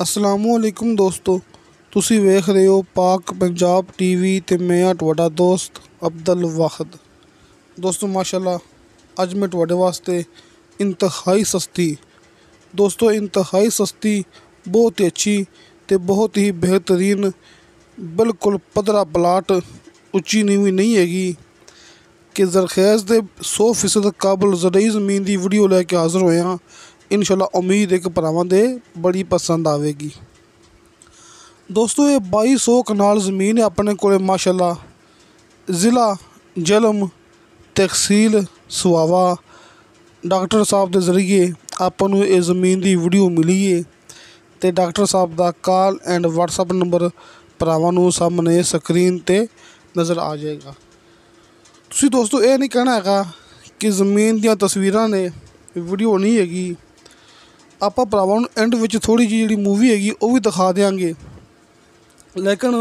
असलामुअलैकुम दोस्तों, तुसी वेख रहे हो पाक पंजाब टीवी ते मैं हाँ तुहाडा दोस्त अब्दुल वाहिद। दोस्तों माशाल्लाह अज मैं तुहाडे वास्ते इंतहाई सस्ती बहुत ही अच्छी ते बहुत ही बेहतरीन बिल्कुल पधरा प्लाट उच्ची नीवी नहीं हैगी कि जरखेज़ दे 100% काबल ज़रई ज़मीन की वीडियो लैके हाज़र होए हाँ। इंशाल्लाह उम्मीद है कि भरावां दे बड़ी पसंद आवेगी। दोस्तों ये 2200 कनाल ज़मीन है अपने को माशाल्लाह। ज़िला झेलम तहसील सुहावा डॉक्टर साहब के जरिए आपां नूं ये ज़मीन की वीडियो मिली है तो डॉक्टर साहब का कॉल एंड व्हाट्सअप नंबर भरावां नूं सामने स्क्रीन ते नज़र आ जाएगा। तुसी दोस्तों ये नहीं कहना है कि ज़मीन दी तस्वीरां ने वीडियो नहीं हैगी। आपां भरावां नूं एंड विच थोड़ी जी जिहड़ी मूवी हैगी वो भी दिखा देंगे, लेकिन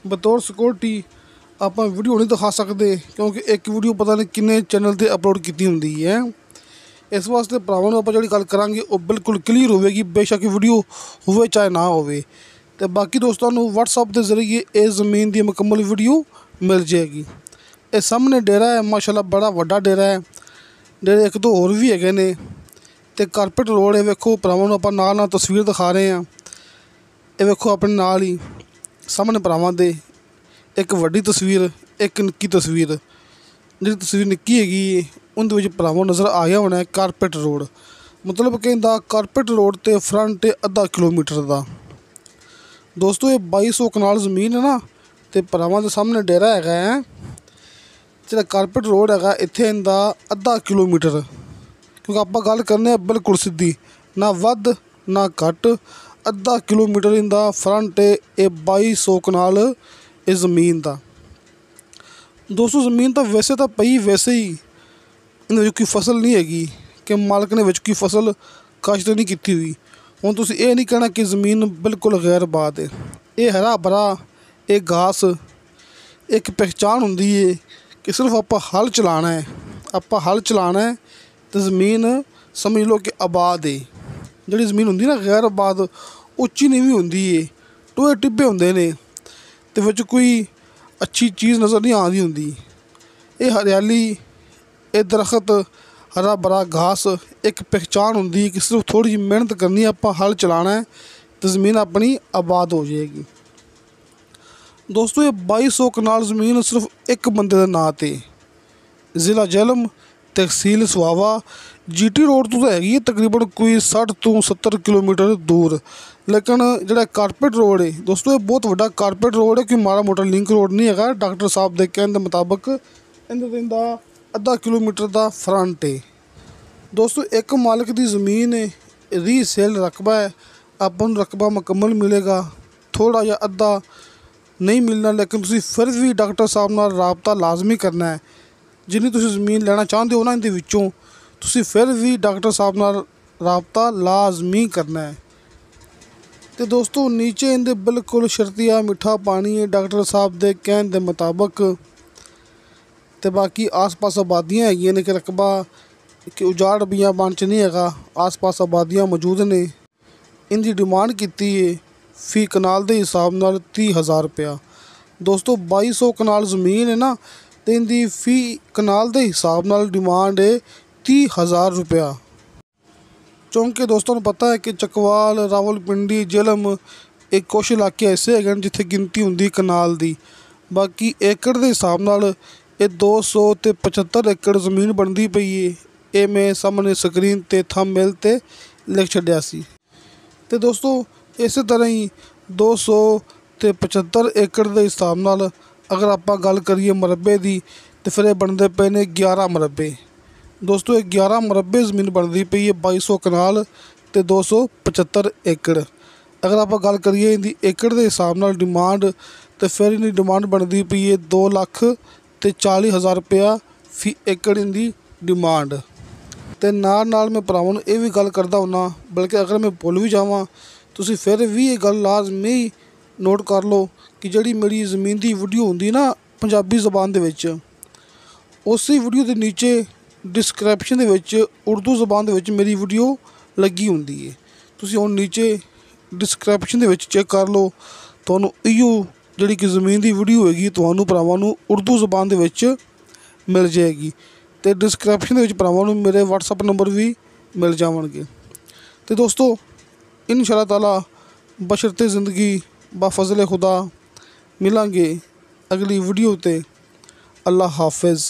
बतौर सिक्योरिटी आपां वीडियो नहीं दिखा सकते क्योंकि एक वीडियो पता नहीं किन्ने चैनल पर अपलोड की हुंदी है। इस वास्ते भरावां नूं आपां जिहड़ी गल करांगे वो बिल्कुल क्लीयर होवेगी, बेशक वीडियो होवे चाहे ना होवे। तो बाकी दोस्तों नूं व्हाट्सअप के जरिए इस ज़मीन की मुकम्मल वीडियो मिल जाएगी। ये सामने डेरा है माशाल्लाह, बड़ा वड्डा डेरा है। डेरे एक दो होर भी हैगे ने ते कारपेट रोड है। वेखो भरावां नूं आपां नाल नाल तस्वीर दिखा रहे हैं। ये वेखो अपने नाल ही सामने भरावां दे एक वड्डी तस्वीर एक निक्की तस्वीर। जिहड़ी तस्वीर निक्की हैगी उहदे विच भरावां नज़र आ गया होना है कारपेट रोड, मतलब कि इंदा कारपेट रोड ते फ्रंट आधा किलोमीटर का। दोस्तों ये 2200 कनाल ज़मीन है ना, तो भरावां दे सामने डेरा है जिहड़ा कारपेट रोड है इत्थे इंदा आधा किलोमीटर, क्योंकि आप गल करने बिल्कुल सीधी ना वध ना घट। आधा किलोमीटर इंदा फ्रंट ये 2200 कनाल इस ज़मीन का। दोस्तों ज़मीन तो वैसे तो पई वैसे ही इन्हें कोई फसल नहीं हैगी कि मालक ने विच कोई फसल काश्त नहीं की हुई। हुण तुसीं ये नहीं कहना कि ज़मीन बिल्कुल गैर बात है। ये हरा भरा ये घास एक पहचान होंदी है कि सिर्फ आप हल चलाना है, तो ज़मीन समझ लो कि आबाद है। जिहड़ी ज़मीन होंदी ना गैर आबाद उच्ची नीवी होंदी है, टोए टिब्बे होंदे ने ते विच कोई अच्छी चीज़ नज़र नहीं आती होंदी। ये हरियाली ये दरख्त हरा भरा घास एक पहचान होंदी है कि सिर्फ थोड़ी जी मेहनत करनी है, आप हल चलाना है तो ज़मीन अपनी आबाद हो जाएगी। दोस्तों ये 2200 कनाल ज़मीन सिर्फ एक बंदे के नाँ ते ज़िला झेलम तहसील सुहावा GT रोड तो हैगी तकरीबन कोई 60 तो 70 किलोमीटर दूर। लेकिन जिहड़ा कारपेट रोड है दोस्तों ये बहुत वड्डा कारपेट रोड है, कोई माड़ा मोटा लिंक रोड नहीं है। डॉक्टर साहब के कहने के मुताबिक इंदा आधा किलोमीटर का फ्रंट है। दोस्तों एक मालिक की ज़मीन है, रीसेल रकबा है, अपन रकबा मुकम्मल मिलेगा, थोड़ा या अद्धा नहीं मिलना, लेकिन तुसीं फिर भी डॉक्टर साहब नाल राबता लाजमी करना है। जिन्नी तुसीं ज़मीन लेना चाहते हो ना इहदे विचों तुसीं फिर भी डॉक्टर साहब नाल राबता लाजमी करना है। तो दोस्तों नीचे इनके बिल्कुल शर्तिया मिठा पानी है डॉक्टर साहब के कहने के मुताबिक। तो बाकी आस पास आबादियाँ हैगियां ने कि रकबा कि उजाड़ बियाबान च नहीं हैगा, आस पास आबादियाँ मौजूद ने। इनकी डिमांड की है फी कनाल के हिसाब नाल 30,000 रुपया। दोस्तों 2200 कनाल ज़मीन है ना, तो इनकी फी कनाल के हिसाब नाल डिमांड है 30,000 रुपया। चूँकि दोस्तों पता है कि चकवाल रावलपिंडी झेलम एक कुछ इलाके ऐसे है जिथे गिनती होंगी कनाल की। बाकी एकड़ के हिसाब नाल ये 275 एकड़ ज़मीन बनती पई है। ये मैं सामने स्क्रीन ते थंबनेल ते लिख छड्डिया सी। तो दोस्तों इस तरह ही 275 एकड़ के हिसाब नाल अगर आप गल करिए मरबे की तो फिर ये बनते पे ने 11 मरबे। दोस्तों ये 11 मरबे ज़मीन बनती पई है 2200 कनाल ते 275 एकड़। अगर आप गल करिए इनकी एकड़ के हिसाब नाल डिमांड तो फिर इनकी डिमांड बनती पई है 2,40,000 रुपया फी एकड़ इनकी डिमांड। तो नाल मैं भरावां नूं ये भी गल करदा हुन्ना, बल्कि अगर मैं भुल भी जावां तुसीं फिर भी ये गल लाजमी नोट कर लो कि जिहड़ी मेरी ज़मीन की वीडियो होंदी ना पंजाबी ज़बान दे विच, उसी वीडियो के नीचे डिस्क्रिप्शन दे विच उर्दू ज़बान दे विच मेरी वीडियो लगी हुंदी है। तुसीं हुण नीचे ਡਿਸਕ੍ਰਿਪਸ਼ਨ ਦੇ ਵਿੱਚ ਚੈੱਕ ਕਰ ਲਓ। ਤੁਹਾਨੂੰ ਇਹੋ ਜਿਹੜੀ ਕਿ ਜ਼ਮੀਨ ਦੀ ਵੀਡੀਓ ਹੋਏਗੀ ਤੁਹਾਨੂੰ ਭਰਾਵਾਂ ਨੂੰ ਉਰਦੂ ਜ਼ਬਾਨ ਦੇ ਵਿੱਚ ਮਿਲ ਜਾਏਗੀ, ਅਤੇ ਡਿਸਕ੍ਰਿਪਸ਼ਨ ਦੇ ਵਿੱਚ ਭਰਾਵਾਂ ਨੂੰ ਮੇਰੇ WhatsApp ਨੰਬਰ ਵੀ ਮਿਲ ਜਾਵਣਗੇ। ਅਤੇ ਦੋਸਤੋ ਇਨਸ਼ਾ ਅੱਲਾਹ ਤਾਲਾ ਬਸ਼ਰਤੇ ਜ਼ਿੰਦਗੀ ਬਾ ਫਜ਼ਲ ਖੁਦਾ ਮਿਲਾਂਗੇ ਅਗਲੀ ਵੀਡੀਓ 'ਤੇ। ਅੱਲਾ ਹਾਫਿਜ਼।